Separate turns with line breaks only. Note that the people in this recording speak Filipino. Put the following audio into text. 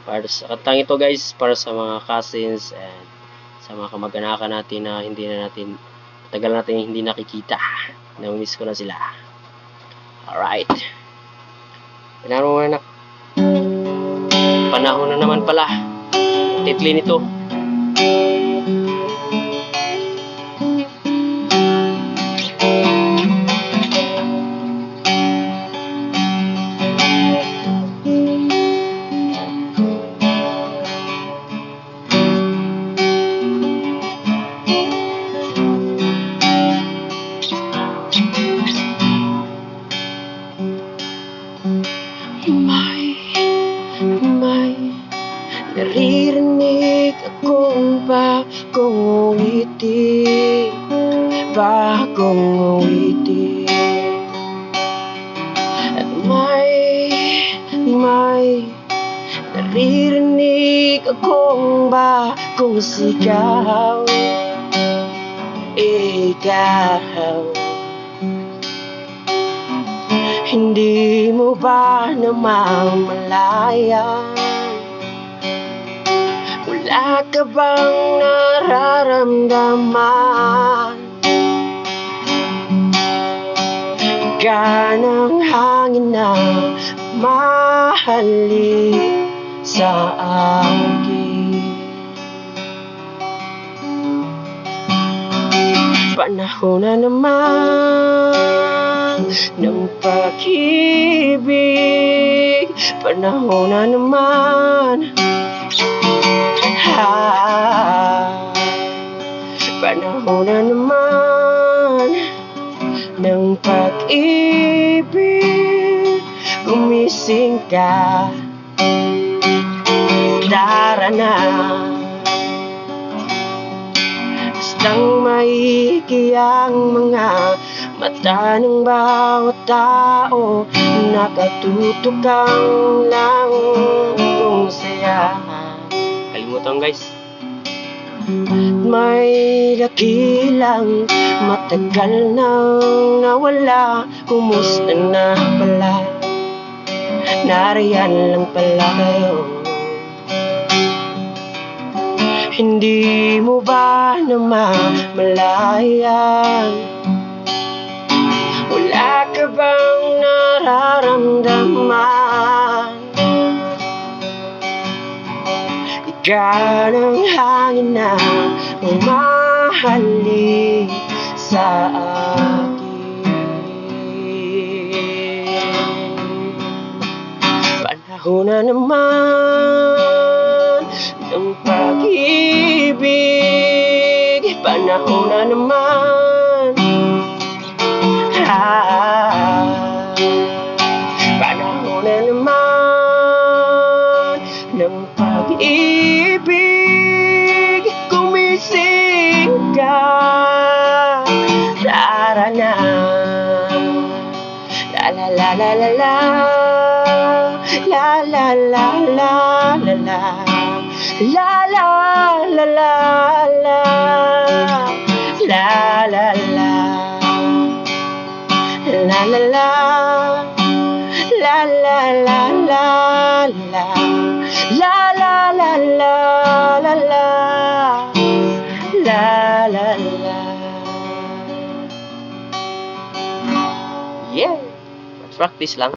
Para sa katang ito guys, para sa mga cousins and sa mga kamag-anakan natin na hindi na natin, tagal natin hindi nakikita. Namimiss ko na sila. Alright. Pinaro mo anak. Panahon na naman pala. Titli nito. May naririnig akong bagong uwitin, bagong uwitin. At may naririnig akong bagong sigaw. Ikaw, hindi mo ba namamalayan? Wala ka bang nararamdaman? Ganang hangin na mahalik sa akin. Panahon na naman ng pag-ibig, panahon na naman. Panahon na naman ng pag-ibig. Gumising ka, tara na. Bastang maigi ang mga mata ng bawat tao, nakatutukang lang kung saya. Kalimutan guys. May dakilang matagal nang nawala, kumusta na pala? Nariyan lang pala kayo. Hindi mo ba namamalayan? Wala ka bang nararamdaman? Ganang hangin na umahalik sa akin. Panahon na naman ng pag-ibig, panahon na naman. Panahon na naman ng pag-ibig. Gumising ka, tara na. La la la la la la, la la la la la la, la la la la la, la la la, la la la, la la la la la, la la la la la la, la la la. Yeah, practice lang.